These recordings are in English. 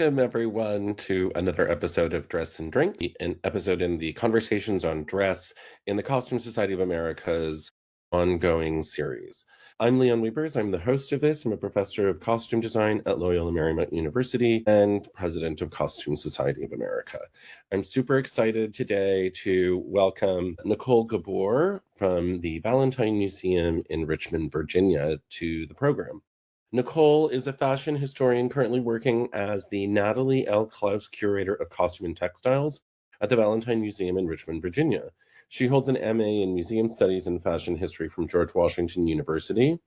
Welcome, everyone, to another episode of Dress and Drink, an episode in the Conversations on Dress in the Costume Society of America's ongoing series. I'm Leon Wiebers. I'm the host of this. I'm a professor of costume design at Loyola Marymount University and president of Costume Society of America. I'm super excited today to welcome Nichol Gabor from the Valentine Museum in Richmond, Virginia, to the program. Nichol is a fashion historian currently working as the Nathalie L. Klaus Curator of Costume and Textiles at the Valentine Museum in Richmond, Virginia. She holds an MA in Museum Studies and Fashion History from George Washington University.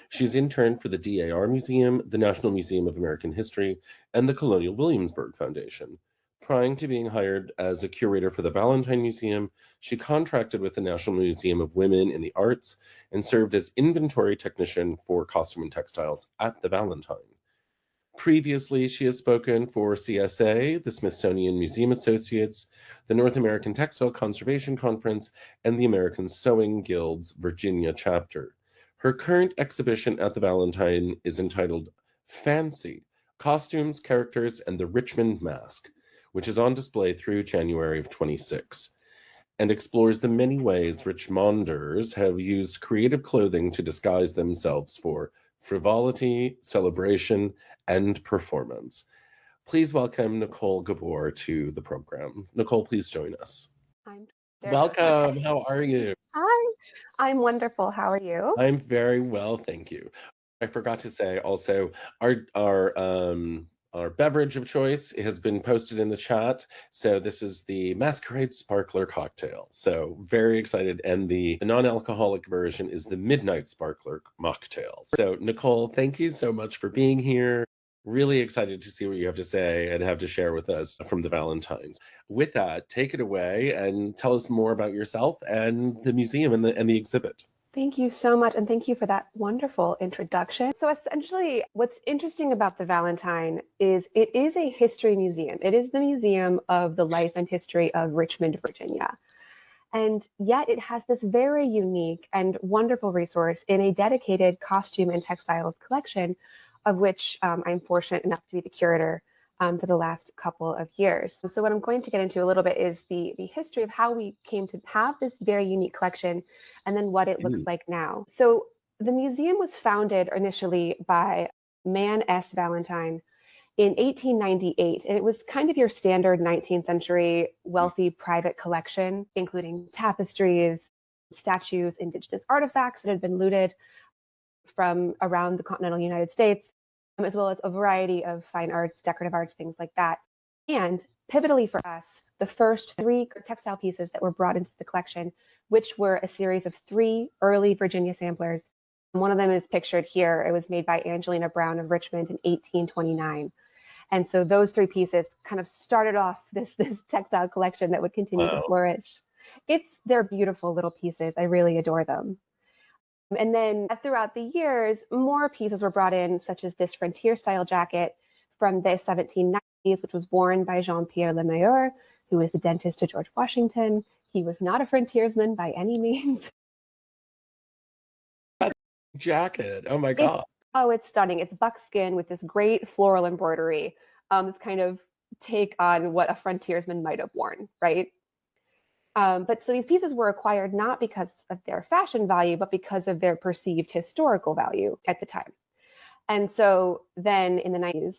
She's interned for the DAR Museum, the National Museum of American History, and the Colonial Williamsburg Foundation. Prior to being hired as a curator for the Valentine Museum, she contracted with the National Museum of Women in the Arts and served as inventory technician for costume and textiles at the Valentine. Previously, she has spoken for CSA, the Smithsonian Museum Associates, the North American Textile Conservation Conference, and the American Sewing Guild's Virginia chapter. Her current exhibition at the Valentine is entitled Fancy: Costumes, Characters, and the Richmond Masque, which is on display through January of 26, and explores the many ways Richmonders have used creative clothing to disguise themselves for frivolity, celebration, and performance. Please welcome Nichol Gabor to the program. Nichol, please join us. Welcome. How are you? Hi, I'm wonderful. How are you? I'm very well, thank you. I forgot to say also our beverage of choice has been posted in the chat. So this is the Masquerade Sparkler cocktail. So very excited. And the non-alcoholic version is the Midnight Sparkler Mocktail. So Nichol, thank you so much for being here. Really excited to see what you have to say and have to share with us from the Valentines. With that, take it away and tell us more about yourself and the museum and the exhibit. Thank you so much, and thank you for that wonderful introduction. So essentially, what's interesting about the Valentine is it is a history museum. It is the museum of the life and history of Richmond, Virginia. And yet it has this very unique and wonderful resource in a dedicated costume and textiles collection, of which I'm fortunate enough to be the curator for the last couple of years. So what I'm going to get into a little bit is the history of how we came to have this very unique collection and then what it looks like now. So the museum was founded initially by Man S. Valentine in 1898, and it was kind of your standard 19th century wealthy private collection, including tapestries, statues, indigenous artifacts that had been looted from around the continental United States, as well as a variety of fine arts, decorative arts, things like that. And pivotally for us, the first 3 textile pieces that were brought into the collection, which were a series of 3 early Virginia samplers. One of them is pictured here. It was made by Angelina Brown of Richmond in 1829. And so those 3 pieces kind of started off this textile collection that would continue to flourish. They're beautiful little pieces. I really adore them. And then throughout the years, more pieces were brought in, such as this frontier style jacket from the 1790s, which was worn by Jean-Pierre Lemeilleur, who was the dentist to George Washington. He was not a frontiersman by any means. Jacket. Oh my God. It's stunning. It's buckskin with this great floral embroidery. This kind of take on what a frontiersman might have worn, right? But so these pieces were acquired not because of their fashion value, but because of their perceived historical value at the time. And so then in the 90s,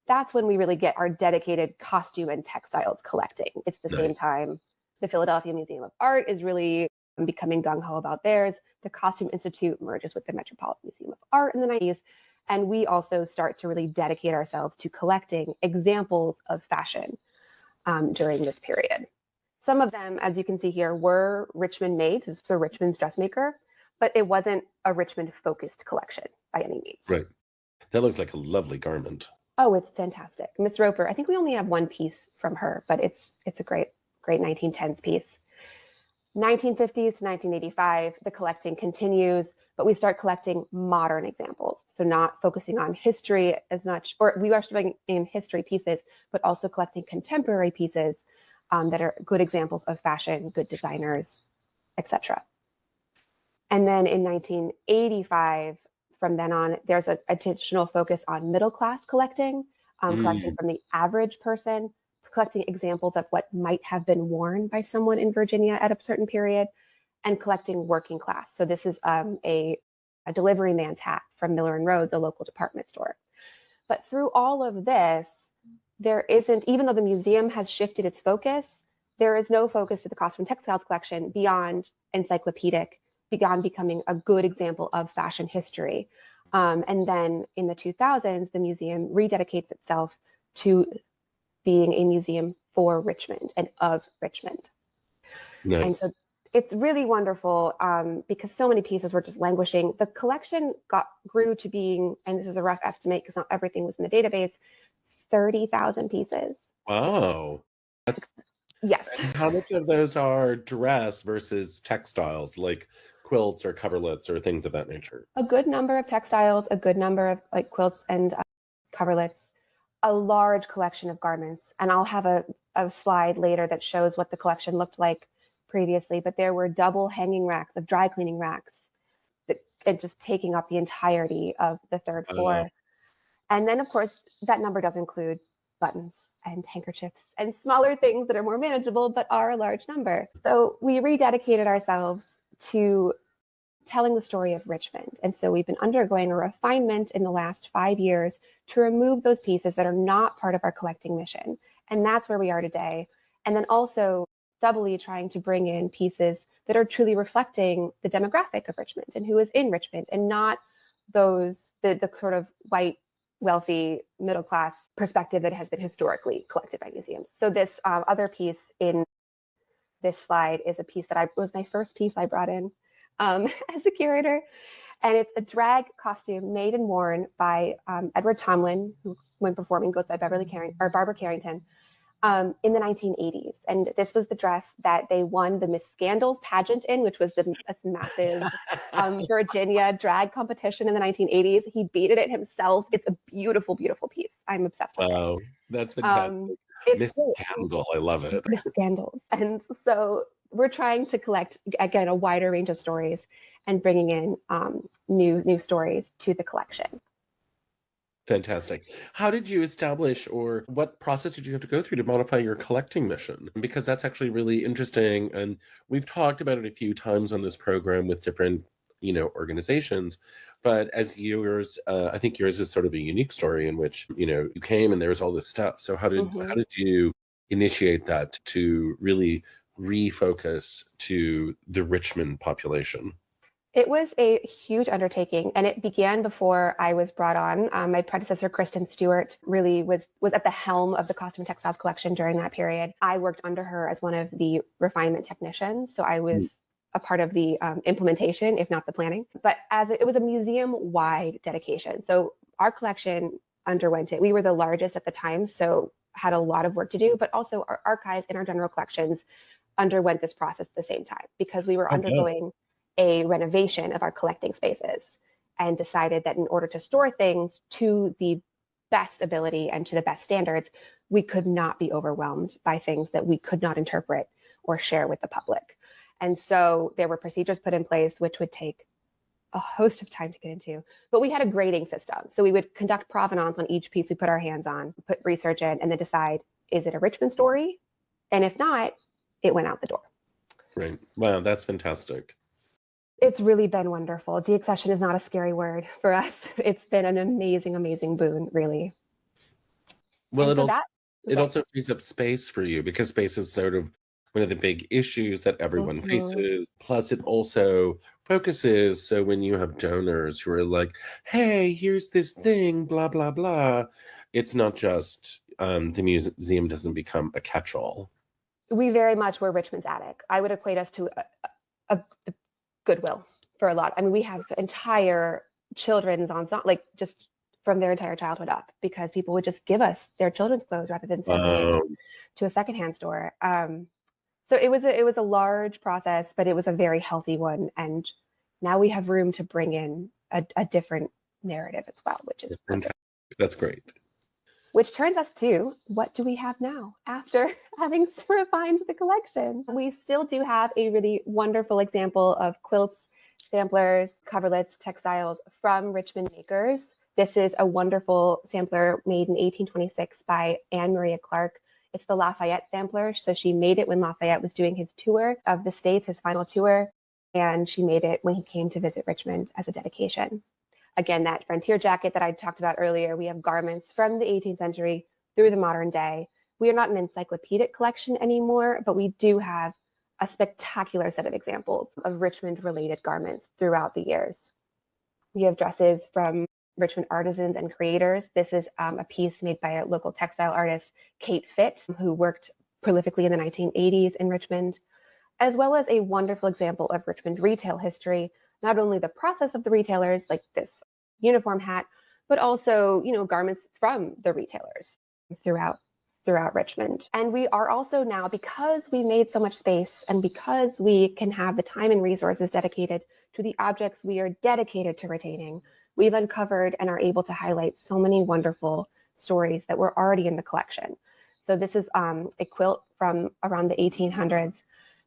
that's when we really get our dedicated costume and textiles collecting. It's the same time the Philadelphia Museum of Art is really becoming gung-ho about theirs. The Costume Institute merges with the Metropolitan Museum of Art in the 90s. And we also start to really dedicate ourselves to collecting examples of fashion during this period. Some of them, as you can see here, were Richmond made, so Richmond's dressmaker, but it wasn't a Richmond-focused collection by any means. Right. That looks like a lovely garment. Oh, it's fantastic. Miss Roper, I think we only have 1 piece from her, but it's a great 1910s piece. 1950s to 1985, the collecting continues, but we start collecting modern examples. So not focusing on history as much, or we are starting in history pieces, but also collecting contemporary pieces that are good examples of fashion, good designers, etc. And then in 1985, from then on, there's an additional focus on middle class collecting, collecting Mm. from the average person, collecting examples of what might have been worn by someone in Virginia at a certain period, and collecting working class. So this is a delivery man's hat from Miller and Rhodes, a local department store. But through all of this, there isn't, even though the museum has shifted its focus, there is no focus to the costume and textiles collection beyond encyclopedic, beyond becoming a good example of fashion history. And then in the 2000s, the museum rededicates itself to being a museum for Richmond and of Richmond. And so Nice. it's really wonderful because so many pieces were just languishing. The collection grew to being, and this is a rough estimate because not everything was in the database, 30,000 pieces. Wow. That's Yes. And how much of those are dress versus textiles, like quilts or coverlets or things of that nature? A good number of textiles, a good number of like quilts and coverlets, a large collection of garments. And I'll have a slide later that shows what the collection looked like previously, but there were double hanging racks of dry cleaning racks that, and just taking up the entirety of the third floor. And then, of course, that number does include buttons and handkerchiefs and smaller things that are more manageable, but are a large number. So we rededicated ourselves to telling the story of Richmond. And so we've been undergoing a refinement in the last 5 years to remove those pieces that are not part of our collecting mission. And that's where we are today. And then also doubly trying to bring in pieces that are truly reflecting the demographic of Richmond and who is in Richmond, and not the sort of white, wealthy, middle class perspective that has been historically collected by museums. So this other piece in this slide is a piece that was my first piece I brought in as a curator. And it's a drag costume made and worn by Edward Tomlin, who when performing goes by Barbara Carrington, in the 1980s. And this was the dress that they won the Miss Scandals pageant in, which was a massive Virginia drag competition in the 1980s. He beaded it himself. It's a beautiful, beautiful piece. I'm obsessed with it. Wow, that's fantastic. It's Miss Candle, I love it. Miss Scandals. And so we're trying to collect, again, a wider range of stories and bringing in new stories to the collection. Fantastic. How did you establish, or what process did you have to go through to modify your collecting mission? Because that's actually really interesting. And we've talked about it a few times on this program with different, organizations. But as yours, I think yours is sort of a unique story in which, you came and there was all this stuff. So how did you initiate that to really refocus to the Richmond population? It was a huge undertaking, and it began before I was brought on. My predecessor, Kristen Stewart, really was at the helm of the costume and textiles collection during that period. I worked under her as one of the refinement technicians, so I was a part of the implementation, if not the planning. But it was a museum-wide dedication, so our collection underwent it. We were the largest at the time, so had a lot of work to do, but also our archives and our general collections underwent this process at the same time because we were undergoing a renovation of our collecting spaces and decided that in order to store things to the best ability and to the best standards, we could not be overwhelmed by things that we could not interpret or share with the public. And so there were procedures put in place, which would take a host of time to get into, but we had a grading system. So we would conduct provenance on each piece we put our hands on, put research in, and then decide, is it a Richmond story? And if not, it went out the door. Right. Wow, that's fantastic. It's really been wonderful. Deaccession is not a scary word for us. It's been an amazing, amazing boon, really. Well, And it also frees up space for you because space is sort of one of the big issues that everyone faces. Plus, it also focuses. So when you have donors who are like, hey, here's this thing, blah, blah, blah, it's not just the museum doesn't become a catch-all. We very much were Richmond's attic. I would equate us to a Goodwill for a lot. I mean, we have entire children's ensemble, like just from their entire childhood up, because people would just give us their children's clothes rather than sending it to a secondhand store. So it was a large process, but it was a very healthy one. And now we have room to bring in a different narrative as well, which is fantastic. That's great. Which turns us to, what do we have now after having refined the collection? We still do have a really wonderful example of quilts, samplers, coverlets, textiles from Richmond makers This is a wonderful sampler made in 1826 by Anne Maria Clark. It's the Lafayette sampler. So she made it when Lafayette was doing his tour of the States, his final tour, and she made it when he came to visit Richmond as a dedication. Again, that frontier jacket that I talked about earlier, we have garments from the 18th century through the modern day. We are not an encyclopedic collection anymore, but we do have a spectacular set of examples of Richmond-related garments throughout the years. We have dresses from Richmond artisans and creators. This is a piece made by a local textile artist, Kate Fitt, who worked prolifically in the 1980s in Richmond, as well as a wonderful example of Richmond retail history, not only the process of the retailers, like this uniform hat, but also, garments from the retailers throughout Richmond. And we are also now, because we made so much space and because we can have the time and resources dedicated to the objects we are dedicated to retaining, we've uncovered and are able to highlight so many wonderful stories that were already in the collection. So this is a quilt from around the 1800s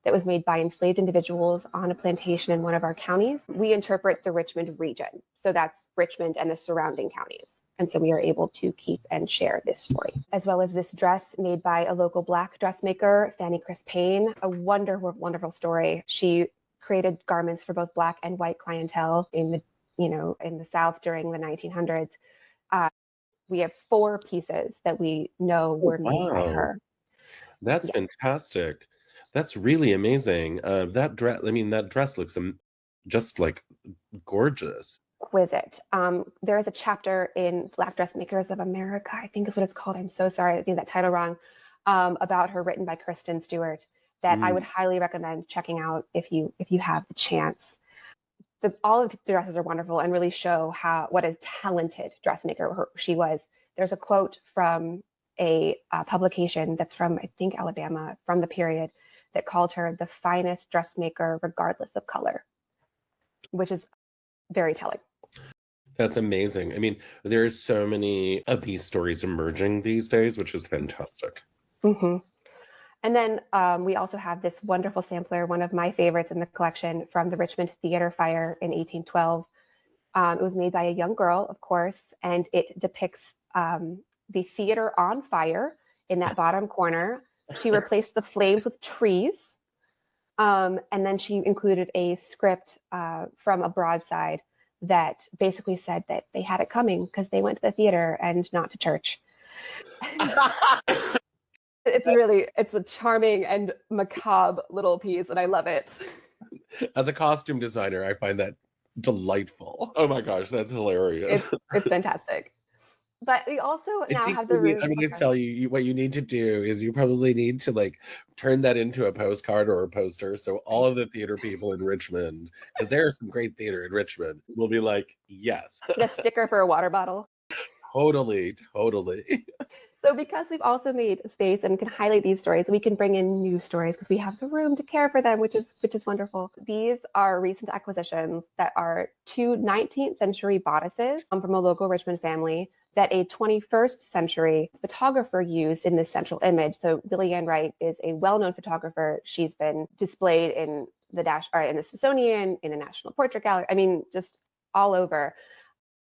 that was made by enslaved individuals on a plantation in one of our counties. We interpret the Richmond region. So that's Richmond and the surrounding counties. And so we are able to keep and share this story, as well as this dress made by a local Black dressmaker, Fanny Chris Payne, a wonderful, wonderful story. She created garments for both Black and white clientele in the South during the 1900s. We have 4 pieces that we know were made by her. That's fantastic. That's really amazing. That dress looks just like gorgeous. Exquisite. There is a chapter in Black Dressmakers of America, I think is what it's called. I'm so sorry, I think that title wrong, about her, written by Kristen Stewart, that I would highly recommend checking out if you have the chance. All of the dresses are wonderful and really show what a talented dressmaker she was. There's a quote from a publication that's from, I think, Alabama, from the period, that called her the finest dressmaker regardless of color, which is very telling. That's amazing. I mean, there's so many of these stories emerging these days, which is fantastic. Mm-hmm. And then we also have this wonderful sampler, one of my favorites in the collection, from the Richmond Theater Fire in 1812. It was made by a young girl, of course, and it depicts the theater on fire in that bottom corner. She replaced the flames with trees, and then she included a script from a broadside that basically said that they had it coming because they went to the theater and not to church. It's a charming and macabre little piece, and I love it. As a costume designer, I find that delightful. Oh my gosh, that's hilarious. It's fantastic. But we also now have the room. I'm going to tell you what you need to do is you probably need to turn that into a postcard or a poster. So all of the theater people in Richmond, because there's some great theater in Richmond, will be like, yes. A sticker for a water bottle. Totally. So because we've also made space and can highlight these stories, we can bring in new stories because we have the room to care for them, which is wonderful. These are recent acquisitions that are 2 19th century bodices from a local Richmond family that a 21st century photographer used in this central image. So Billie Ann Wright is a well-known photographer. She's been displayed in the Smithsonian, in the National Portrait Gallery. I mean, just all over.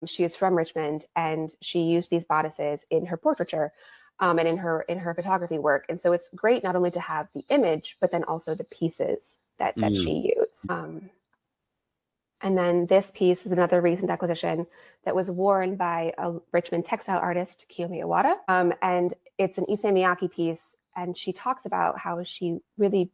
She is from Richmond, and she used these bodices in her portraiture and in her photography work. And so it's great not only to have the image, but then also the pieces that she used. And then this piece is another recent acquisition that was worn by a Richmond textile artist, Kiyomi Iwata. And it's an Issey Miyake piece. And she talks about how she really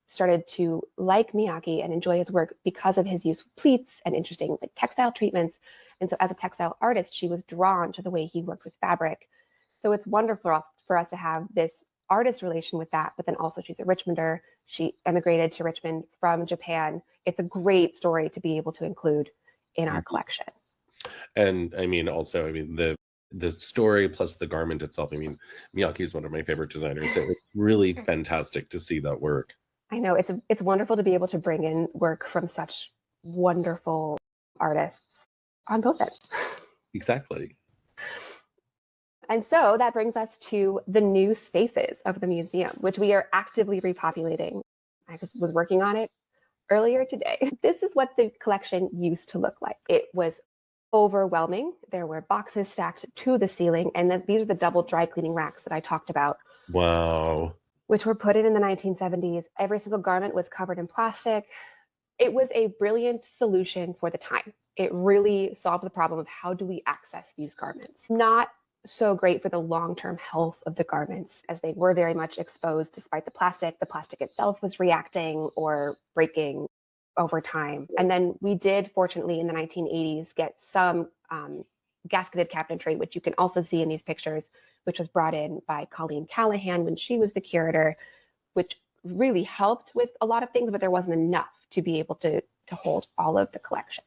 started to like Miyake and enjoy his work because of his use of pleats and interesting textile treatments. And so as a textile artist, she was drawn to the way he worked with fabric. So it's wonderful for us to have this artist relation with that, but then also she's a Richmonder. She emigrated to Richmond from Japan. It's a great story to be able to include in our collection. And the story plus the garment itself. I mean, Miyake is one of my favorite designers. So it's really fantastic to see that work. I know it's wonderful to be able to bring in work from such wonderful artists on both ends. Exactly. And so that brings us to the new spaces of the museum, which we are actively repopulating. I was working on it earlier today. This is what the collection used to look like. It was overwhelming. There were boxes stacked to the ceiling, and these are the double dry cleaning racks that I talked about. Wow. Which were put in the 1970s. Every single garment was covered in plastic. It was a brilliant solution for the time. It really solved the problem of how do we access these garments. Not so great for the long-term health of the garments, as they were very much exposed despite the plastic. The plastic itself was reacting or breaking over time. And then we did, fortunately, in the 1980s, get some gasketed cabinetry, which you can also see in these pictures, which was brought in by Colleen Callahan when she was the curator, which really helped with a lot of things, but there wasn't enough to be able to hold all of the collection.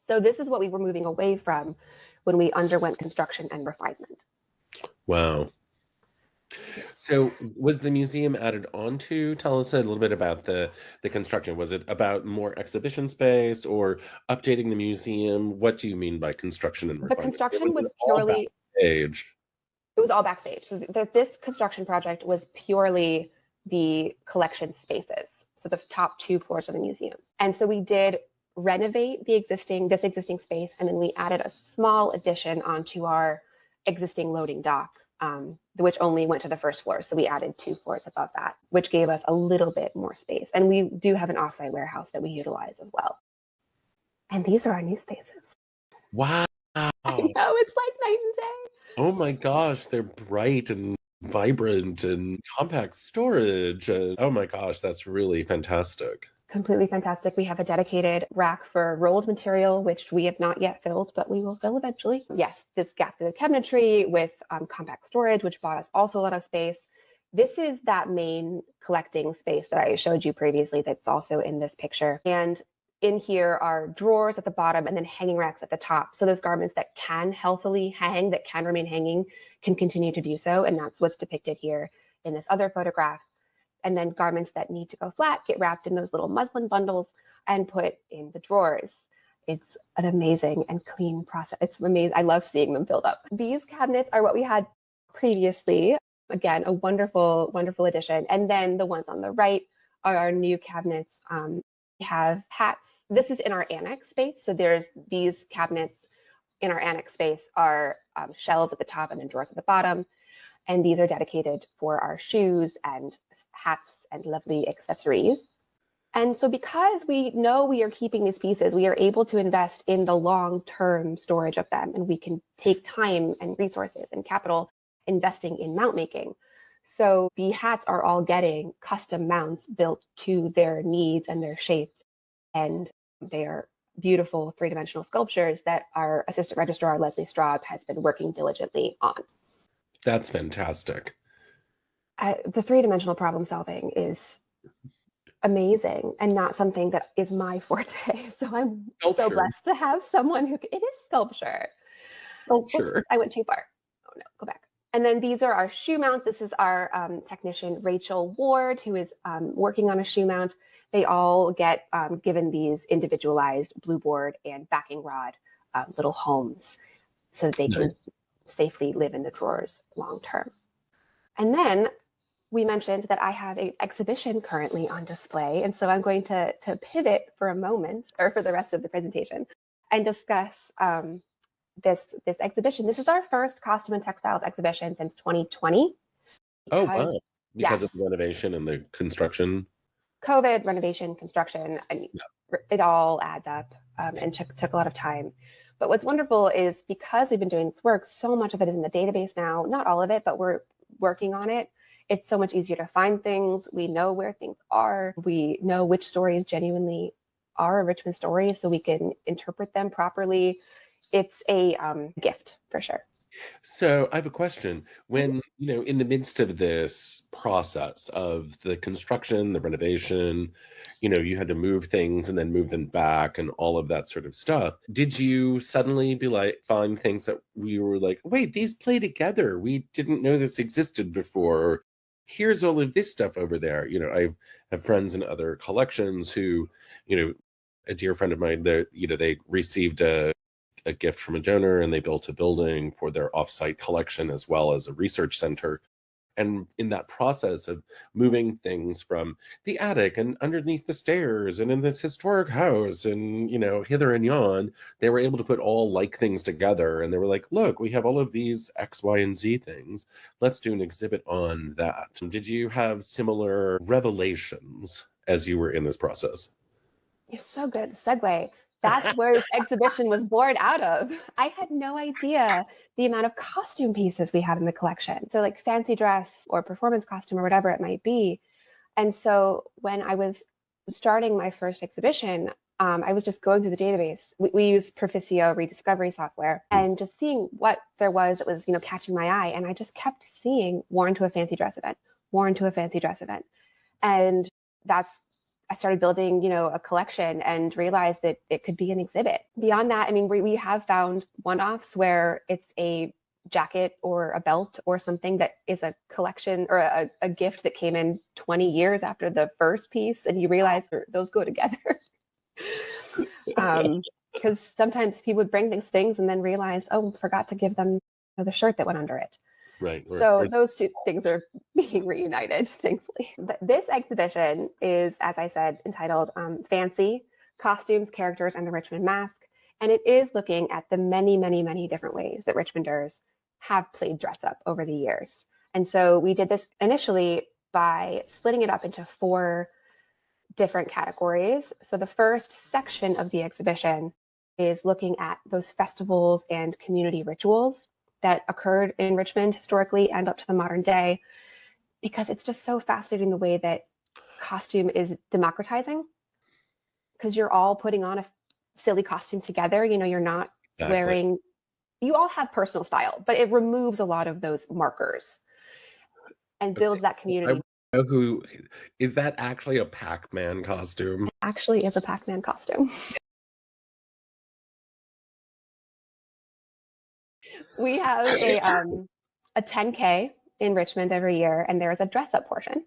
So this is what we were moving away from when we underwent construction and refinement. Wow. So was the museum added on to? Tell us a little bit about the construction. Was it about more exhibition space or updating the museum? What do you mean by construction and The refinement? construction was all purely backstage. It was all backstage. So this construction project was purely the collection spaces, so the top 2 floors of the museum. And so we did renovate this existing space, and then we added a small addition onto our existing loading dock, which only went to the first floor. So we added 2 floors above that, which gave us a little bit more space. And we do have an offsite warehouse that we utilize as well. And these are our new spaces. Wow. I know, it's like night and day. Oh my gosh, they're bright and vibrant and compact storage. Oh my gosh, that's really fantastic. Completely fantastic. We have a dedicated rack for rolled material, which we have not yet filled, but we will fill eventually. Yes, this gasketed cabinetry with compact storage, which bought us also a lot of space. This is that main collecting space that I showed you previously that's also in this picture. And in here are drawers at the bottom and then hanging racks at the top. So those garments that can healthily hang, that can remain hanging, can continue to do so. And that's what's depicted here in this other photograph. And then garments that need to go flat get wrapped in those little muslin bundles and put in the drawers. It's an amazing and clean process. It's amazing. I love seeing them build up. These cabinets are what we had previously. Again, a wonderful, wonderful addition. And then the ones on the right are our new cabinets. We have hats. This is in our annex space. So there's these cabinets in our annex space are shelves at the top and then drawers at the bottom. And these are dedicated for our shoes and hats and lovely accessories. And so because we know we are keeping these pieces, we are able to invest in the long-term storage of them, and we can take time and resources and capital investing in mount making. So the hats are all getting custom mounts built to their needs and their shapes, and they are beautiful 3-dimensional sculptures that our assistant registrar, Leslie Straub, has been working diligently on. That's fantastic. The 3-dimensional problem solving is amazing and not something that is my forte. So I'm so blessed to have someone who, it is sculpture. Sculpture. Oops, I went too far. Oh no, go back. And then these are our shoe mounts. This is our technician, Rachel Ward, who is working on a shoe mount. They all get given these individualized blue board and backing rod little homes so that they can safely live in the drawers long term. And then we mentioned that I have an exhibition currently on display. And so I'm going to pivot for a moment, or for the rest of the presentation, and discuss this exhibition. This is our first costume and textiles exhibition since 2020. Oh, wow. Because of the renovation and the construction. COVID, renovation, construction, it all adds up and took a lot of time. But what's wonderful is because we've been doing this work, so much of it is in the database now, not all of it, but we're working on it. It's so much easier to find things. We know where things are. We know which stories genuinely are a Richmond story, so we can interpret them properly. It's a gift for sure. So I have a question. When, in the midst of this process of the construction, the renovation, you had to move things and then move them back and all of that sort of stuff. Did you suddenly find things that we were like, wait, these play together. We didn't know this existed before. Here's all of this stuff over there. I have friends in other collections who, a dear friend of mine, they received a gift from a donor and they built a building for their offsite collection as well as a research center. And in that process of moving things from the attic and underneath the stairs and in this historic house and, hither and yon, they were able to put all like things together. And they were like, look, we have all of these X, Y, and Z things. Let's do an exhibit on that. Did you have similar revelations as you were in this process? You're so good at the segue. That's where this exhibition was born out of. I had no idea the amount of costume pieces we had in the collection. So like fancy dress or performance costume or whatever it might be. And so when I was starting my first exhibition, I was just going through the database. We use Proficio rediscovery software and just seeing what there was that was, catching my eye. And I just kept seeing worn to a fancy dress event, worn to a fancy dress event. And I started building, a collection and realized that it could be an exhibit. Beyond that, I mean, we have found one-offs where it's a jacket or a belt or something that is a collection or a gift that came in 20 years after the first piece, and you realize those go together. Because sometimes people would bring things and then realize, oh, forgot to give them the shirt that went under it. Right. So those two things are being reunited, thankfully. But this exhibition is, as I said, entitled Fancy, Costumes, Characters, and the Richmond Masque. And it is looking at the many, many, many different ways that Richmonders have played dress up over the years. And so we did this initially by splitting it up into 4 different categories. So the first section of the exhibition is looking at those festivals and community rituals that occurred in Richmond historically and up to the modern day, because it's just so fascinating the way that costume is democratizing, because you're all putting on a silly costume together. You're not wearing, you all have personal style, but it removes a lot of those markers and builds that community. I know who is that actually a Pac-Man costume? It actually is a Pac-Man costume. We have a 10K in Richmond every year, and there is a dress-up portion.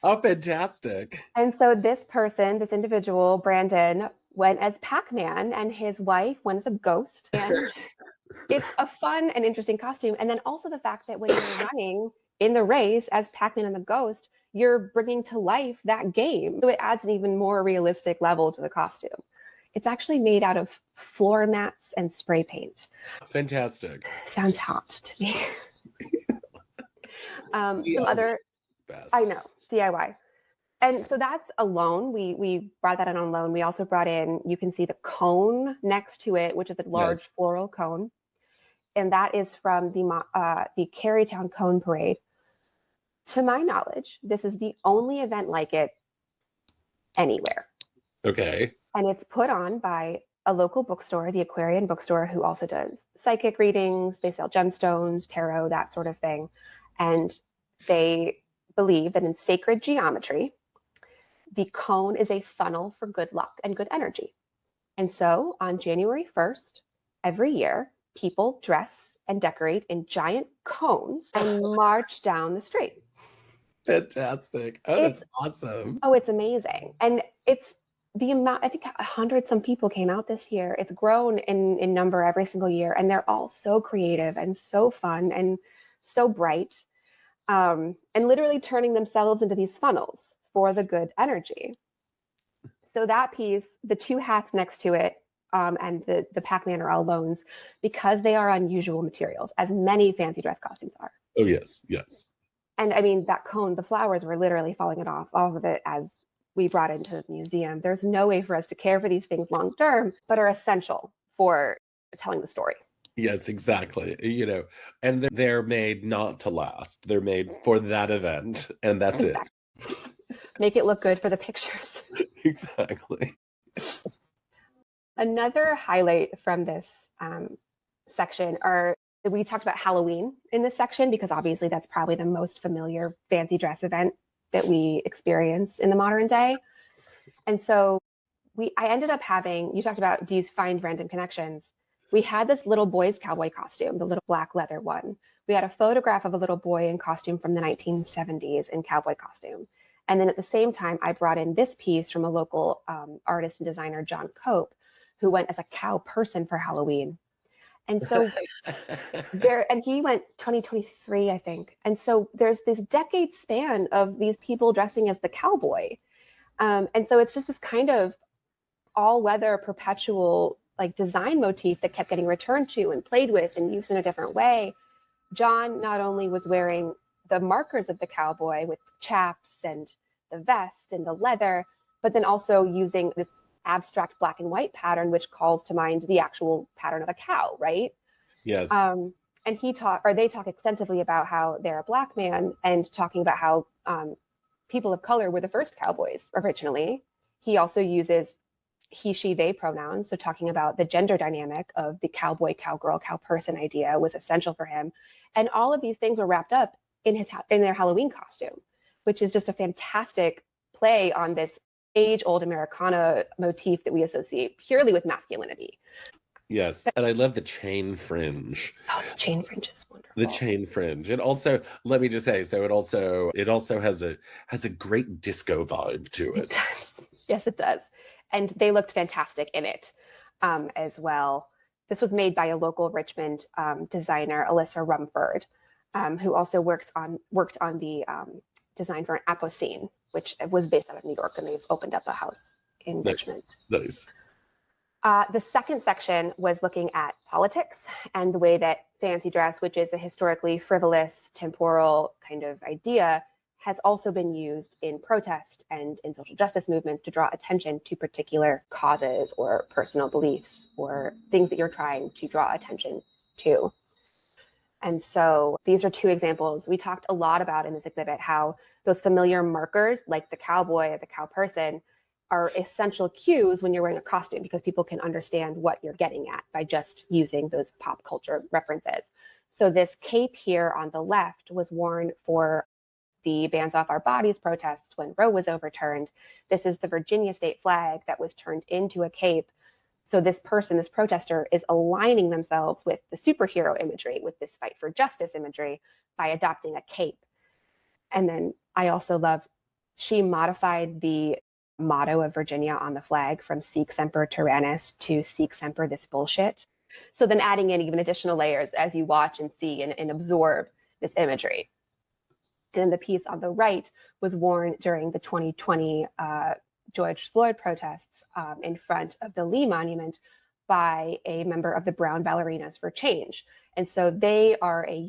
Oh, fantastic. And so this individual, Brandon, went as Pac-Man, and his wife went as a ghost. And it's a fun and interesting costume. And then also the fact that when you're running in the race as Pac-Man and the ghost, you're bringing to life that game. So it adds an even more realistic level to the costume. It's actually made out of floor mats and spray paint. Fantastic. Sounds hot to me. Some other, best. I know, DIY. And so that's a loan. We brought that in on loan. We also brought in, you can see the cone next to it, which is a large floral cone. And that is from the Carytown Cone Parade. To my knowledge, this is the only event like it anywhere. Okay. And it's put on by a local bookstore, the Aquarian Bookstore, who also does psychic readings. They sell gemstones, tarot, that sort of thing. And they believe that in sacred geometry, the cone is a funnel for good luck and good energy. And so on January 1st, every year, people dress and decorate in giant cones and march down the street. Fantastic. Oh, that's awesome. Oh, it's amazing. And it's the amount, I think 100 some people came out this year. It's grown in number every single year, and they're all so creative and so fun and so bright, and literally turning themselves into these funnels for the good energy. So that piece, the 2 hats next to it, and the Pac-Man are all loans, because they are unusual materials, as many fancy dress costumes are. Oh, yes, yes. And I mean, that cone, the flowers were literally falling off of it as we brought into the museum. There's no way for us to care for these things long term, but are essential for telling the story. Yes, exactly. And they're made not to last. They're made for that event, and that's it. Make it look good for the pictures. Exactly. Another highlight from this section we talked about Halloween in this section, because obviously that's probably the most familiar fancy dress event that we experience in the modern day. And so I ended up having, you talked about, do you find random connections? We had this little boy's cowboy costume, the little black leather one. We had a photograph of a little boy in costume from the 1970s in cowboy costume. And then at the same time, I brought in this piece from a local artist and designer, John Coupe, who went as a cow person for Halloween. And so and he went 2023, I think. And so there's this decade span of these people dressing as the cowboy. And so it's just this kind of all-weather perpetual like design motif that kept getting returned to and played with and used in a different way. John not only was wearing the markers of the cowboy with chaps and the vest and the leather, but then also using this abstract black and white pattern, which calls to mind the actual pattern of a cow, right? Yes. And they talk extensively about how they're a black man and talking about how people of color were the first cowboys originally. He also uses he, she, they pronouns. So talking about the gender dynamic of the cowboy, cowgirl, cowperson idea was essential for him. And all of these things were wrapped up in their Halloween costume, which is just a fantastic play on this age-old Americana motif that we associate purely with masculinity. Yes, and I love the chain fringe. Oh, the chain fringe is wonderful. The chain fringe. And also, let me just say, so it also has a great disco vibe to it. Yes, it does. And they looked fantastic in it as well. This was made by a local Richmond designer, Alyssa Rumford, who also worked on the design for an Apocene, which was based out of New York, and they've opened up a house in Richmond. Nice. The second section was looking at politics and the way that fancy dress, which is a historically frivolous, temporal kind of idea, has also been used in protest and in social justice movements to draw attention to particular causes or personal beliefs or things that you're trying to draw attention to. And so these are two examples we talked a lot about in this exhibit, how those familiar markers like the cowboy or the cow person are essential cues when you're wearing a costume, because people can understand what you're getting at by just using those pop culture references. So this cape here on the left was worn for the Bands Off Our Bodies protests when Roe was overturned. This is the Virginia state flag that was turned into a cape. So this protester, is aligning themselves with the superhero imagery, with this fight for justice imagery, by adopting a cape. And then I also love, she modified the motto of Virginia on the flag from Sic Semper Tyrannis to Sic Semper this bullshit. So then adding in even additional layers as you watch and see and absorb this imagery. And then the piece on the right was worn during the 2020 George Floyd protests in front of the Lee Monument by a member of the Brown Ballerinas for Change. And so they are a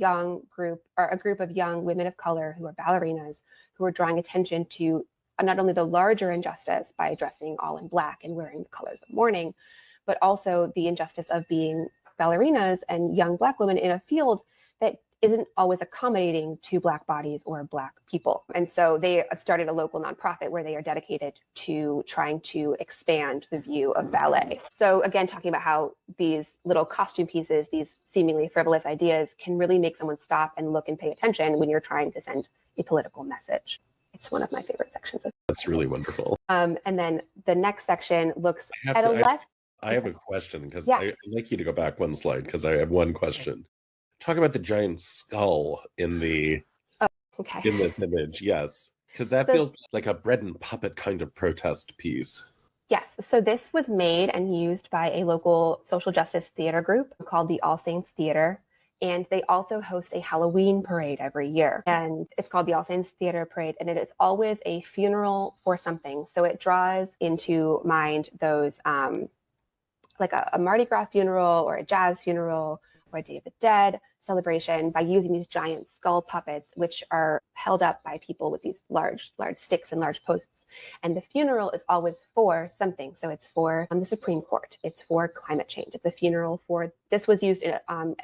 group of young women of color who are ballerinas who are drawing attention to not only the larger injustice by dressing all in black and wearing the colors of mourning, but also the injustice of being ballerinas and young Black women in a field that isn't always accommodating to Black bodies or Black people. And so they started a local nonprofit where they are dedicated to trying to expand the view of ballet. So again, talking about how these little costume pieces, these seemingly frivolous ideas, can really make someone stop and look and pay attention when you're trying to send a political message. It's one of my favorite sections. That's really wonderful. And then the next section looks at a less... I have a question, because yes. I'd like you to go back one slide, because I have one question. Talk about the giant skull in this image, yes, because that feels like a bread and puppet kind of protest piece. Yes, so this was made and used by a local social justice theater group called the All Saints Theater, and they also host a Halloween parade every year, and it's called the All Saints Theater Parade, and it is always a funeral for something. So it draws into mind those like a Mardi Gras funeral or a jazz funeral or a Day of the Dead celebration by using these giant skull puppets, which are held up by people with these large sticks and large posts. And the funeral is always for something. So it's for the Supreme Court. It's for climate change. It's a funeral for, this was used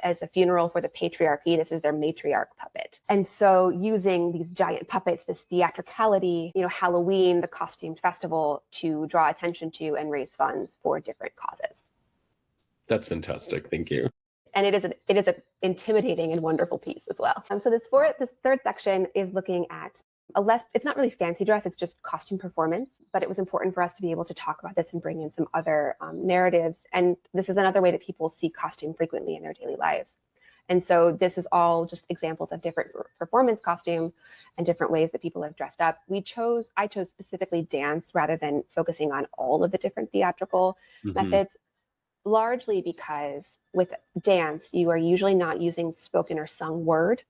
as a funeral for the patriarchy. This is their matriarch puppet. And so using these giant puppets, this theatricality, Halloween, the costumed festival, to draw attention to and raise funds for different causes. That's fantastic. Thank you. And it is an intimidating and wonderful piece as well. So this third section is looking at it's not really fancy dress, it's just costume performance, but it was important for us to be able to talk about this and bring in some other narratives. And this is another way that people see costume frequently in their daily lives. And so this is all just examples of different performance costume and different ways that people have dressed up. I chose specifically dance rather than focusing on all of the different theatrical methods. largely because with dance, you are usually not using spoken or sung word,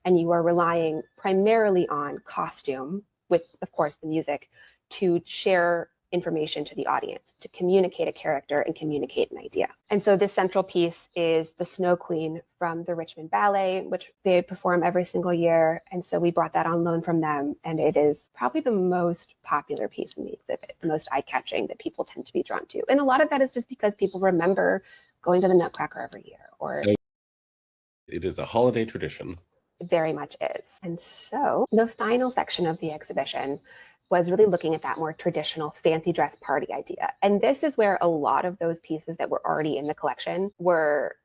and you are relying primarily on costume, with, of course, the music, to share information to the audience, to communicate a character and communicate an idea. And so this central piece is the Snow Queen from the Richmond Ballet, which they perform every single year. And so we brought that on loan from them. And it is probably the most popular piece in the exhibit, the most eye-catching that people tend to be drawn to. And a lot of that is just because people remember going to the Nutcracker every year, or it is a holiday tradition. It very much is. And so the final section of the exhibition was really looking at that more traditional fancy dress party idea. And this is where a lot of those pieces that were already in the collection were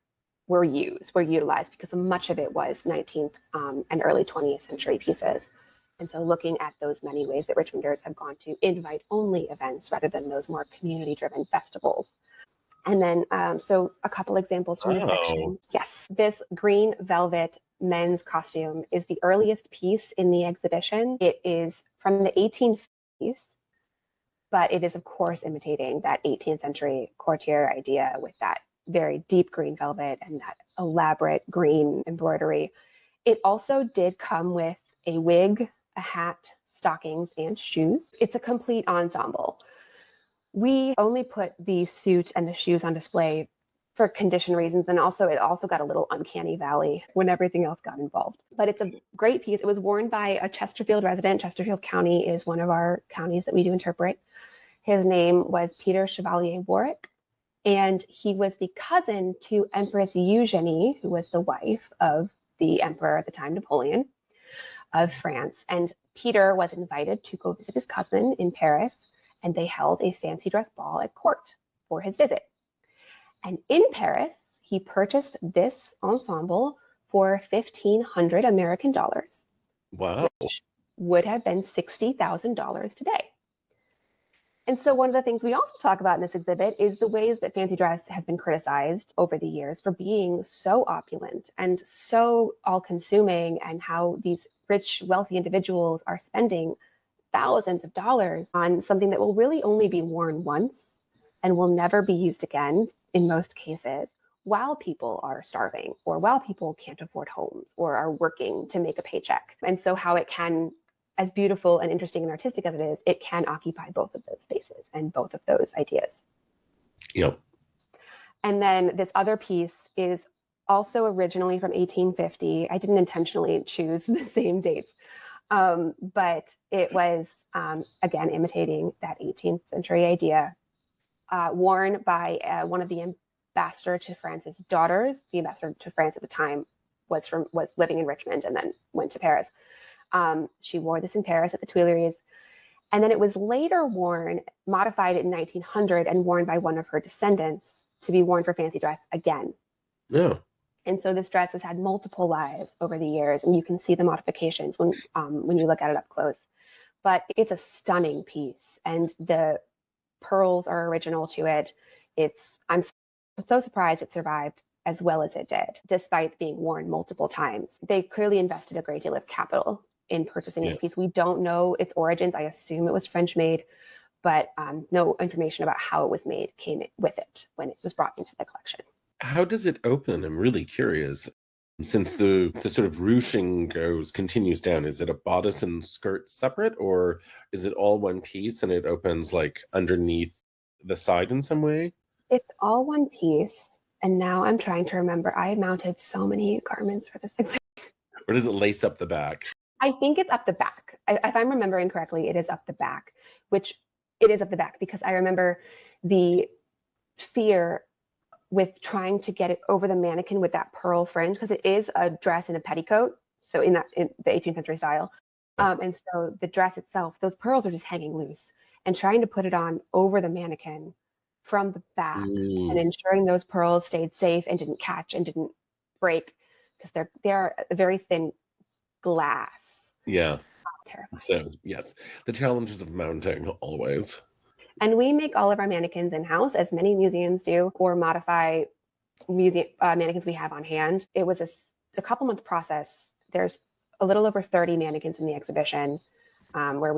utilized, because much of it was 19th and early 20th century pieces. And so looking at those many ways that Richmonders have gone to invite-only events rather than those more community-driven festivals. And then, so a couple examples from this section. Yes, this green velvet men's costume is the earliest piece in the exhibition. It is from the 1850s, but it is, of course, imitating that 18th century courtier idea with that very deep green velvet and that elaborate green embroidery. It also did come with a wig, a hat, stockings, and shoes. It's a complete ensemble. We only put the suit and the shoes on display for condition reasons, and also it also got a little uncanny valley when everything else got involved. But it's a great piece. It was worn by a Chesterfield resident. Chesterfield County is one of our counties that we do interpret. His name was Peter Chevalier Warwick, and he was the cousin to Empress Eugenie, who was the wife of the emperor at the time, Napoleon of France. And Peter was invited to go visit his cousin in Paris, and they held a fancy dress ball at court for his visit. And in Paris, he purchased this ensemble for 1,500 American dollars. Wow. Which would have been $60,000 today. And so one of the things we also talk about in this exhibit is the ways that fancy dress has been criticized over the years for being so opulent and so all-consuming, and how these rich, wealthy individuals are spending thousands of dollars on something that will really only be worn once and will never be used again in most cases, while people are starving, or while people can't afford homes, or are working to make a paycheck. And so how it can, as beautiful and interesting and artistic as it is, it can occupy both of those spaces and both of those ideas. Yep. And then this other piece is also originally from 1850. I didn't intentionally choose the same dates, but it was, again, imitating that 18th century idea, worn by one of the ambassador to France's daughters. The ambassador to France at the time was living in Richmond and then went to Paris. She wore this in Paris at the Tuileries. And then it was later worn, modified in 1900, and worn by one of her descendants to be worn for fancy dress again. Yeah. And so this dress has had multiple lives over the years, and you can see the modifications when you look at it up close. But it's a stunning piece, and the pearls are original to it. I'm so surprised it survived as well as it did, despite being worn multiple times. They clearly invested a great deal of capital in purchasing this piece. We don't know its origins. I assume it was French made, but no information about how it was made came with it when it was brought into the collection. How does it open? I'm really curious. Since the sort of ruching continues down, is it a bodice and skirt separate, or is it all one piece and it opens like underneath the side in some way? It's all one piece. And now I'm trying to remember. I mounted so many garments for this exhibit. Or does it lace up the back? I think it's up the back. If I'm remembering correctly, it is up the back, which it is up the back because I remember the fear with trying to get it over the mannequin with that pearl fringe, because it is a dress in a petticoat, so in the 18th century style. And so the dress itself, those pearls are just hanging loose, and trying to put it on over the mannequin from the back and ensuring those pearls stayed safe and didn't catch and didn't break, because they're a very thin glass. Yeah. Terrifying. So yes, the challenges of mounting always. And we make all of our mannequins in-house, as many museums do, or modify mannequins we have on hand. It was a couple-month process. There's a little over 30 mannequins in the exhibition, where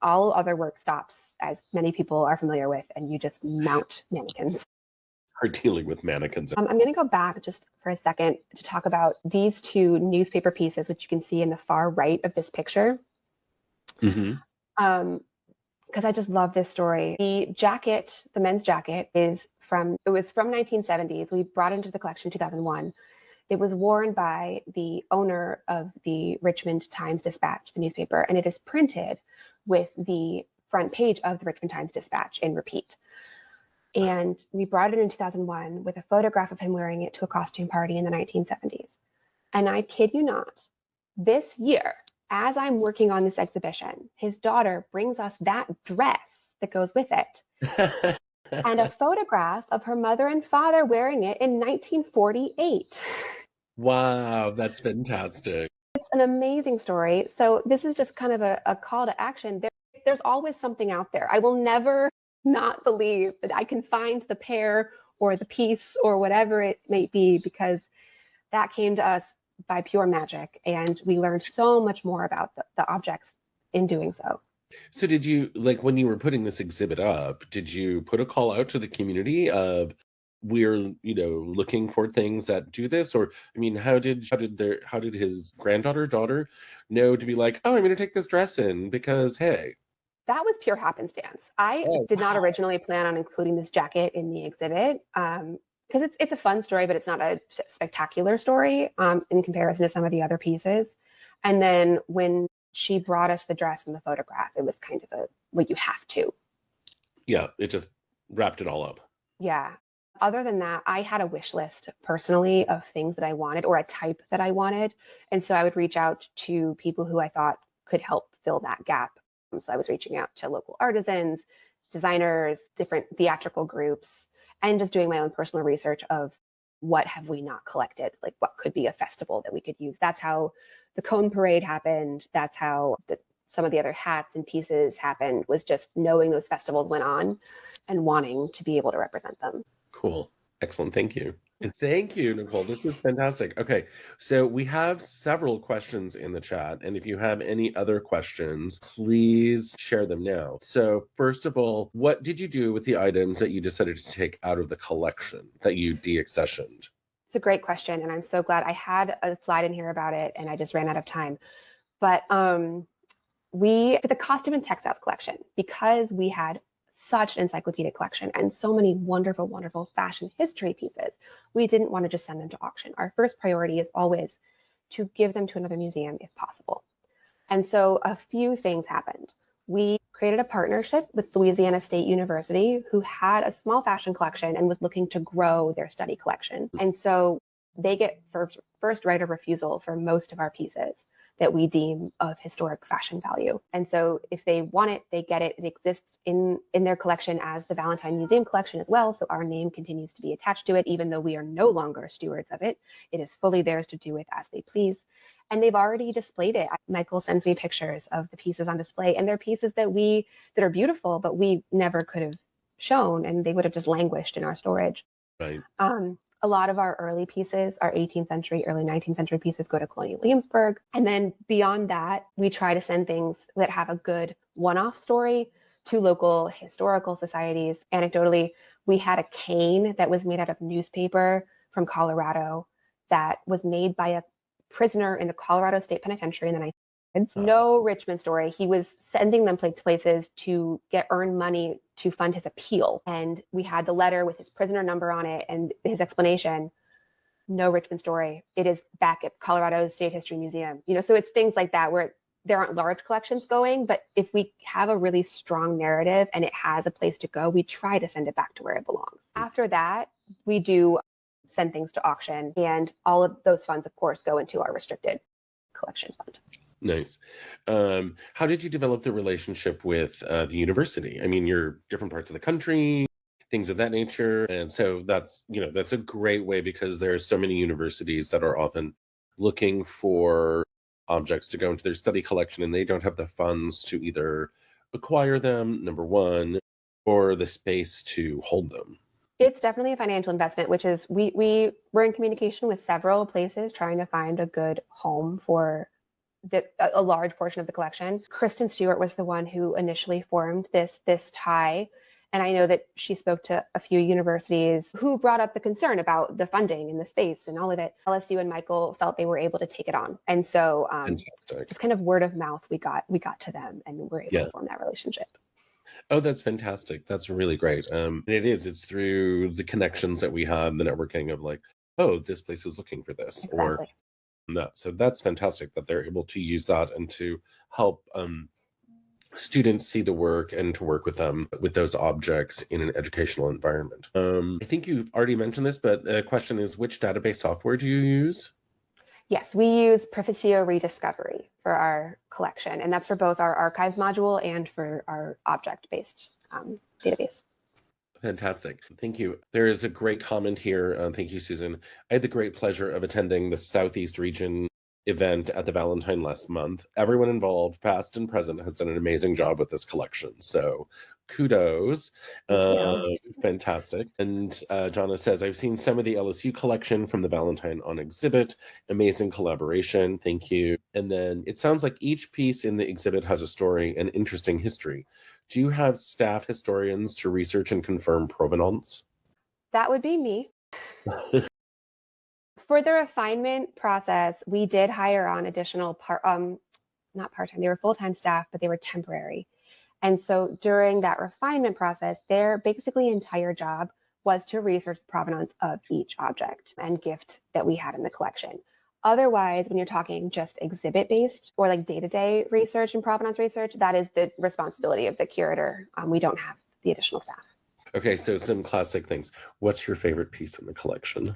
all other work stops, as many people are familiar with, and you just mount mannequins. are dealing with mannequins. I'm going to go back just for a second to talk about these two newspaper pieces, which you can see in the far right of this picture. Mm-hmm. Because I just love this story. The jacket, the men's jacket, it was from 1970s. We brought it into the collection in 2001. It was worn by the owner of the Richmond Times-Dispatch, the newspaper, and it is printed with the front page of the Richmond Times-Dispatch in repeat. And we brought it in 2001 with a photograph of him wearing it to a costume party in the 1970s. And I kid you not, this year, as I'm working on this exhibition, his daughter brings us that dress that goes with it and a photograph of her mother and father wearing it in 1948. Wow, that's fantastic. It's an amazing story. So this is just kind of a call to action. There's always something out there. I will never not believe that I can find the pair or the piece or whatever it may be, because that came to us by pure magic, and we learned so much more about the objects in doing so. So did you, like, when you were putting this exhibit up, did you put a call out to the community of we're, looking for things that do this? Or, I mean, how did his daughter know to be like, oh, I'm going to take this dress in because, hey. That was pure happenstance. I did not originally plan on including this jacket in the exhibit, because it's a fun story, but it's not a spectacular story in comparison to some of the other pieces. And then when she brought us the dress and the photograph, it was kind of well, you have to. Yeah, it just wrapped it all up. Yeah. Other than that, I had a wish list personally of things that I wanted or a type that I wanted. And so I would reach out to people who I thought could help fill that gap. So I was reaching out to local artisans, designers, different theatrical groups, and just doing my own personal research of what have we not collected, like what could be a festival that we could use. That's how the cone parade happened. That's how some of the other hats and pieces happened, was just knowing those festivals went on and wanting to be able to represent them. Cool. Excellent. Thank you. Thank you, Nicole. This was fantastic. Okay, so we have several questions in the chat, and if you have any other questions, please share them now. So first of all, what did you do with the items that you decided to take out of the collection that you deaccessioned? It's a great question, and I'm so glad. I had a slide in here about it, and I just ran out of time. But for the costume and textiles collection, because we had such an encyclopedic collection and so many wonderful, wonderful fashion history pieces, we didn't want to just send them to auction. Our first priority is always to give them to another museum if possible. And so a few things happened. We created a partnership with Louisiana State University, who had a small fashion collection and was looking to grow their study collection. And so they get first right of refusal for most of our pieces that we deem of historic fashion value. And so if they want it, they get it. It exists in their collection as the Valentine Museum collection as well. So our name continues to be attached to it, even though we are no longer stewards of it. It is fully theirs to do with as they please. And they've already displayed it. Michael sends me pictures of the pieces on display, and they're pieces that are beautiful, but we never could have shown, and they would have just languished in our storage. Right. A lot of our early pieces, our 18th century, early 19th century pieces, go to Colonial Williamsburg. And then beyond that, we try to send things that have a good one-off story to local historical societies. Anecdotally, we had a cane that was made out of newspaper from Colorado that was made by a prisoner in the Colorado State Penitentiary in the 1900s. No Richmond story. He was sending them to places to earn money to fund his appeal. And we had the letter with his prisoner number on it and his explanation. No Richmond story. It is back at Colorado State History Museum. So it's things like that where there aren't large collections going, but if we have a really strong narrative and it has a place to go, we try to send it back to where it belongs. After that, we do send things to auction, and all of those funds, of course, go into our restricted collections fund. Nice. How did you develop the relationship with the university? I mean, you're different parts of the country, things of that nature. And so that's a great way, because there are so many universities that are often looking for objects to go into their study collection, and they don't have the funds to either acquire them, number one, or the space to hold them. It's definitely a financial investment, which is we were in communication with several places trying to find a good home for a large portion of the collection. Kristen Stewart was the one who initially formed this tie, And I know that she spoke to a few universities who brought up the concern about the funding and the space and all of it. LSU and Michael felt they were able to take it on. And so Fantastic. just kind of word of mouth, we got to them and we're able Yeah. to form that relationship. Oh, that's fantastic. That's really great. It's through the connections that we have, the networking of like, oh, this place is looking for this, Exactly. or that. So that's fantastic that they're able to use that and to help students see the work and to work with them with those objects in an educational environment. I think you've already mentioned this, but the question is, which database software do you use? Yes, we use Proficio Rediscovery for our collection, and that's for both our archives module and for our object-based database. Fantastic. Thank you. There is a great comment here. Thank you, Susan. I had the great pleasure of attending the Southeast region event at the Valentine last month. Everyone involved, past and present, has done an amazing job with this collection. So kudos. Fantastic. And Jonna says, I've seen some of the LSU collection from the Valentine on exhibit. Amazing collaboration. Thank you. And then it sounds like each piece in the exhibit has a story and interesting history. Do you have staff historians to research and confirm provenance? That would be me. For the refinement process, we did hire on additional not part-time, they were full-time staff, but they were temporary. And so during that refinement process, their basically entire job was to research the provenance of each object and gift that we had in the collection. Otherwise, when you're talking just exhibit-based or like day-to-day research and provenance research, that is the responsibility of the curator. We don't have the additional staff. Okay, so some classic things. What's your favorite piece in the collection?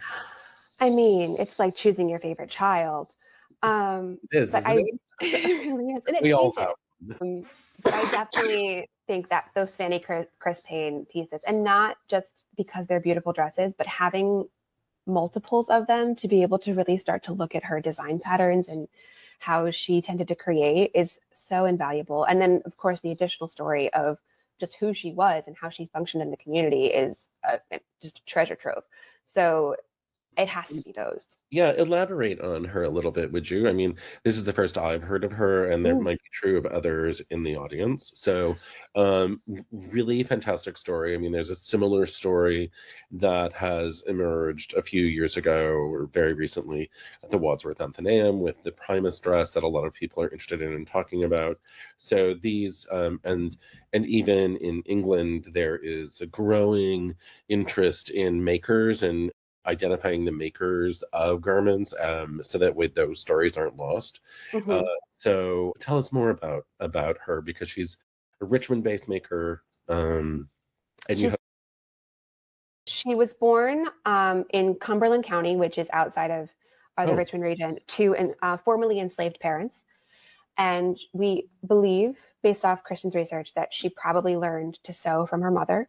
I mean, it's like choosing your favorite child. It is, but isn't it? It really is. And it We all changes. But I definitely think that those Fanny Chris Payne pieces, and not just because they're beautiful dresses, but having multiples of them to be able to really start to look at her design patterns and how she tended to create is so invaluable. And then, of course, the additional story of just who she was and how she functioned in the community is just a treasure trove. So it has to be those. Yeah, elaborate on her a little bit, would you? I mean, this is the first I've heard of her, and there might be true of others in the audience. So, really fantastic story. I mean, there's a similar story that has emerged a few years ago or very recently at the Wadsworth Athenaeum with the Primus dress that a lot of people are interested in and talking about. So these, and even in England, there is a growing interest in makers and identifying the makers of garments, so that way those stories aren't lost. So tell us more about her, because she's a Richmond-based maker, and she was born in Cumberland County, which is outside of the Richmond region, to formerly enslaved parents. And we believe, based off Christian's research, that she probably learned to sew from her mother.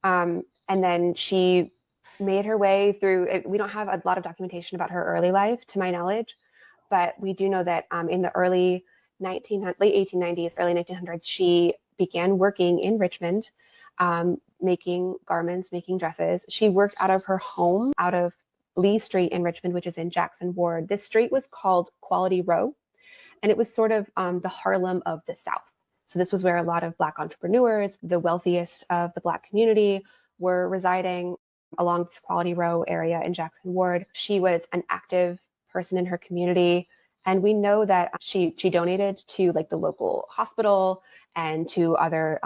And then she made her way through. We don't have a lot of documentation about her early life, to my knowledge, but we do know that in the late 1890s, early 1900s, she began working in Richmond, making garments, making dresses. She worked out of her home, out of Lee Street in Richmond, which is in Jackson Ward. This street was called Quality Row, and it was sort of the Harlem of the South. So this was where a lot of Black entrepreneurs, the wealthiest of the Black community, were residing along this Quality Row area in Jackson Ward. She was an active person in her community, and we know that she donated to like the local hospital and to other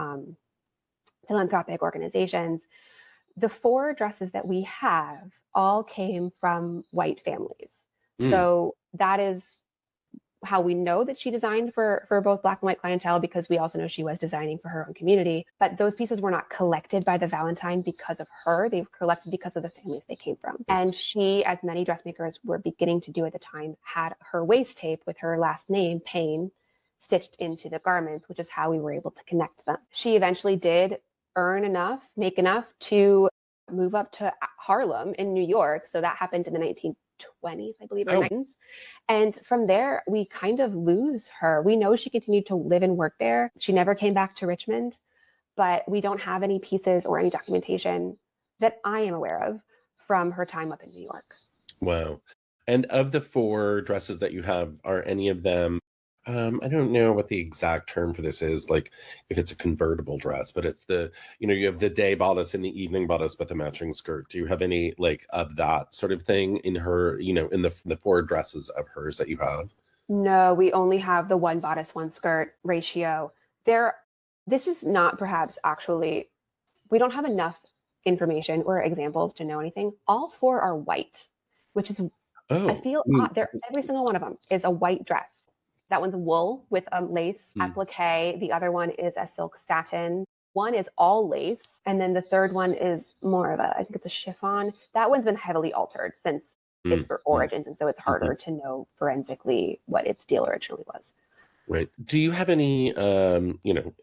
philanthropic organizations. The 4 dresses that we have all came from white families. So that is how we know that she designed for both Black and white clientele, because we also know she was designing for her own community. But those pieces were not collected by the Valentine because of her. They were collected because of the families they came from. And she, as many dressmakers were beginning to do at the time, had her waist tape with her last name, Payne, stitched into the garments, which is how we were able to connect them. She eventually did make enough to move up to Harlem in New York. So that happened in the 1920s, I believe, or 19s. And from there, we kind of lose her. We know she continued to live and work there. She never came back to Richmond, but we don't have any pieces or any documentation that I am aware of from her time up in New York. Wow. And of the 4 dresses that you have, are any of them I don't know what the exact term for this is, like if it's a convertible dress, but it's the, you have the day bodice and the evening bodice with the matching skirt. Do you have any like of that sort of thing in her, in the four dresses of hers that you have? No, we only have the one bodice, one skirt ratio. There, this is not perhaps actually, we don't have enough information or examples to know anything. All four are white, which is, I Oh, feel they're every single one of them is a white dress. That one's wool with a lace mm, applique. The other one is a silk satin. One is all lace, and then the third one is more of a, I think it's a chiffon. That one's been heavily altered since its mm, mm, origins, and so it's harder mhm. to know forensically what its deal originally was. Right. Do you have any,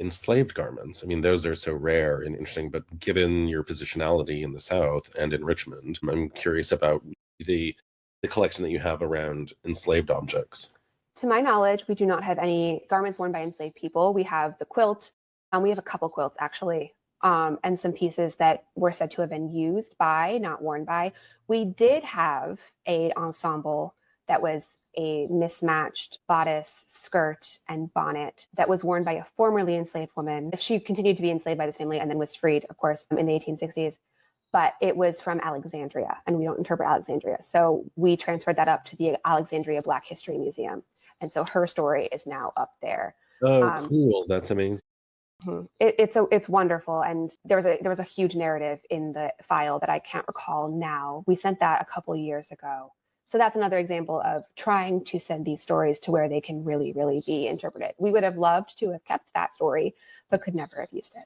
enslaved garments? I mean, those are so rare and interesting, but given your positionality in the South and in Richmond, I'm curious about the the collection that you have around enslaved objects. To my knowledge, we do not have any garments worn by enslaved people. We have the quilt. We have a couple quilts actually, and some pieces that were said to have been used by, not worn by. We did have a ensemble that was a mismatched bodice, skirt, and bonnet that was worn by a formerly enslaved woman. She continued to be enslaved by this family and then was freed, of course, in the 1860s. But it was from Alexandria, and we don't interpret Alexandria. So we transferred that up to the Alexandria Black History Museum. And so her story is now up there. Oh, Um, cool. That's amazing. it's wonderful, and there was a huge narrative in the file that I can't recall now. We sent that a couple years ago, so that's another example of trying to send these stories to where they can really, really be interpreted. We would have loved to have kept that story, but could never have used it.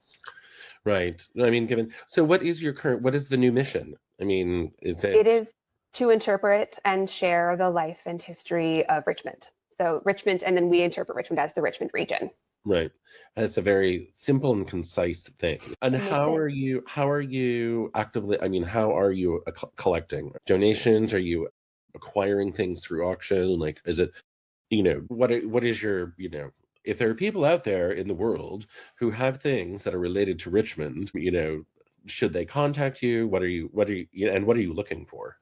Right. I mean, so what is the new mission? I mean, is It it, is to interpret and share the life and history of Richmond. So Richmond, and then we interpret Richmond as the Richmond region. right. It's a very simple and concise thing. And It makes it how are you actively, I mean, how are you collecting donations? Are you acquiring things through auction? Like, is it, what is your, if there are people out there in the world who have things that are related to Richmond, should they contact you? And what are you looking for?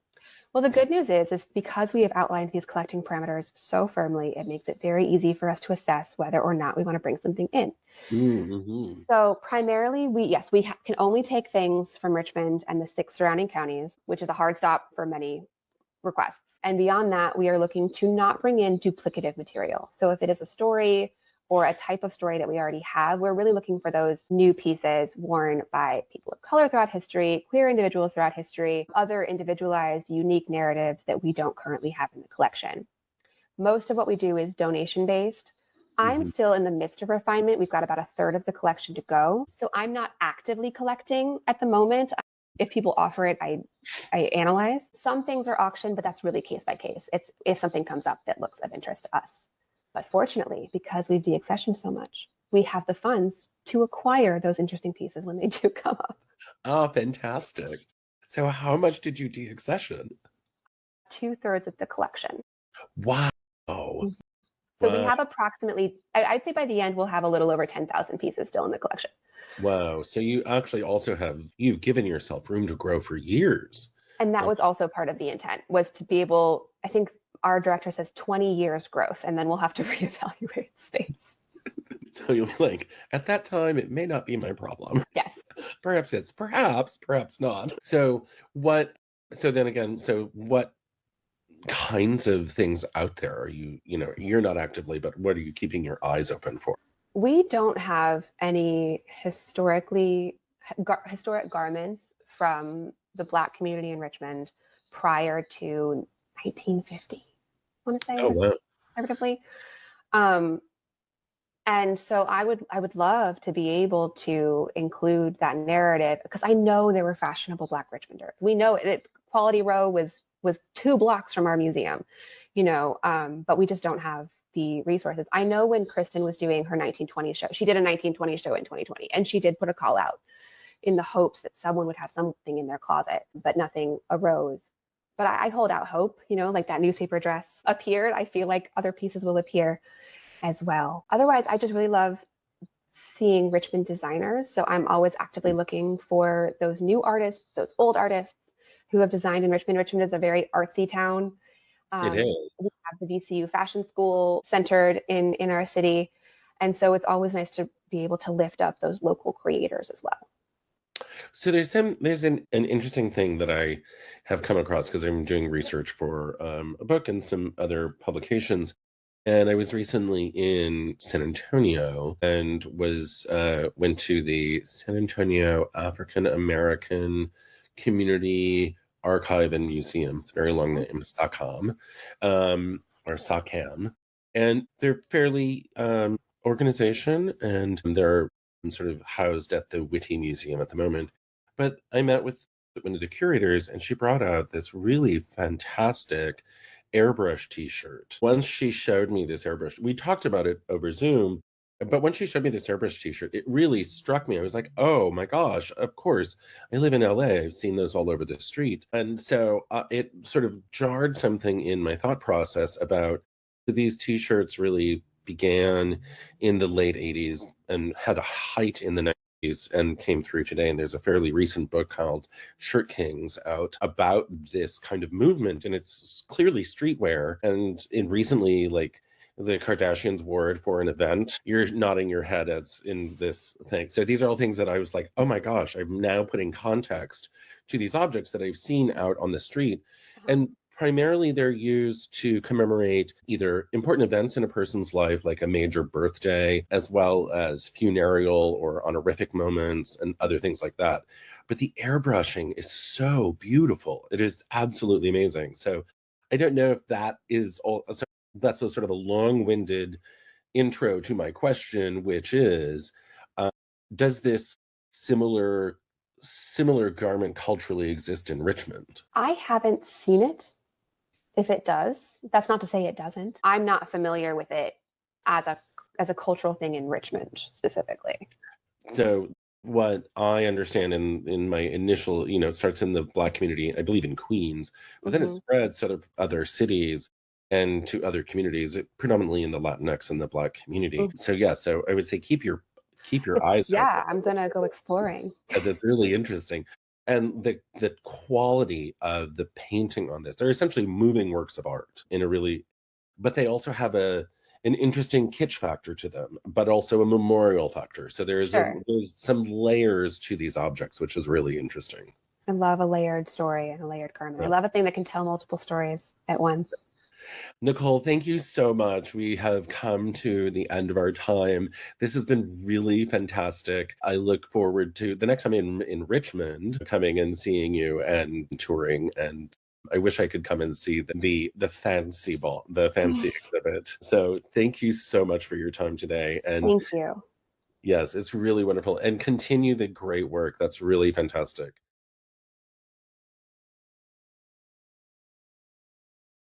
Well, the good news is because we have outlined these collecting parameters so firmly, it makes it very easy for us to assess whether or not we want to bring something in. Mm-hmm. So primarily, we can only take things from Richmond and the 6 surrounding counties, which is a hard stop for many requests. And beyond that, we are looking to not bring in duplicative material. So if it is a story or a type of story that we already have, we're really looking for those new pieces worn by people of color throughout history, queer individuals throughout history, other individualized, unique narratives that we don't currently have in the collection. Most of what we do is donation based. I'm Mm-hmm. still in the midst of refinement. We've got about a third of the collection to go. So I'm not actively collecting at the moment. If people offer it, I analyze. Some things are auctioned, but that's really case by case. It's if something comes up that looks of interest to us. But fortunately, because we've deaccessioned so much, we have the funds to acquire those interesting pieces when they do come up. Oh, fantastic. So how much did you deaccession? 2/3 of the collection. Wow. So we Wow. have approximately, I'd say by the end, we'll have a little over 10,000 pieces still in the collection. Wow. So you actually also you've given yourself room to grow for years. And that Um, was also part of the intent, was to be able, I think our director says 20 years growth, and then we'll have to reevaluate space. So you're like, at that time, it may not be my problem. Yes. Perhaps not. So what, so then again, so what kinds of things out there are you're not actively, but what are you keeping your eyes open for? We don't have any historic garments from the Black community in Richmond prior to 1950, I want to say, Oh, wow. conservatively. Um, and so I would love to be able to include that narrative because I know there were fashionable Black Richmonders. We know it. Quality Row was 2 blocks from our museum, but we just don't have the resources. I know when Kristen was doing her 1920 show, she did a 1920 show in 2020, and she did put a call out in the hopes that someone would have something in their closet, but nothing arose. But I hold out hope, like that newspaper dress appeared. I feel like other pieces will appear as well. Otherwise, I just really love seeing Richmond designers. So I'm always actively looking for those new artists, those old artists who have designed in Richmond. Richmond is a very artsy town. It is. We have the VCU Fashion School centered in our city. And so it's always nice to be able to lift up those local creators as well. So there's an interesting thing that I have come across because I'm doing research for a book and some other publications. And I was recently in San Antonio and was went to the San Antonio African American Community Archive and Museum. It's a very long name, SACAM, or SACAM. And they're fairly organization, and they're sort of housed at the Whitty Museum at the moment. But I met with one of the curators, and she brought out this really fantastic airbrush t-shirt. Once she showed me this airbrush, we talked about it over Zoom, but when she showed me this airbrush t-shirt, it really struck me. I was like, oh my gosh, of course. I live in LA. I've seen those all over the street. And so it sort of jarred something in my thought process about these t-shirts really began in the late 80s and had a height in the 90s and came through today. And there's a fairly recent book called Shirt Kings out about this kind of movement. And it's clearly streetwear. And in recently, like, the Kardashians wore it for an event. You're nodding your head as in this thing. So these are all things that I was like, oh my gosh, I'm now putting context to these objects that I've seen out on the street. And primarily they're used to commemorate either important events in a person's life, like a major birthday, as well as funereal or honorific moments and other things like that. But the airbrushing is so beautiful. It is absolutely amazing. So I don't know if that is all. So that's a sort of a long-winded intro to my question, which is, uh, does this similar garment culturally exist in Richmond? I haven't seen it. If it does, that's not to say it doesn't. I'm not familiar with it as a cultural thing in Richmond specifically. So what I understand in my initial, it starts in the Black community, I believe in Queens, but then it Hmm. spreads to other cities and to other communities, predominantly in the Latinx and the Black community. So yeah, so I would say keep your It's, eyes out, yeah, I'm gonna go exploring. because it's really interesting. And the quality of the painting on this, they're essentially moving works of art in a really, but they also have an interesting kitsch factor to them, but also a memorial factor. So Sure. there's some layers to these objects, which is really interesting. I love a layered story and a layered garment. I Yeah. love a thing that can tell multiple stories at once. Nicole, thank you so much. We have come to the end of our time. This has been really fantastic. I look forward to the next time in Richmond, coming and seeing you and touring. And I wish I could come and see the fancy exhibit. So thank you so much for your time today. And Thank you. yes, it's really wonderful. And continue the great work. That's really fantastic.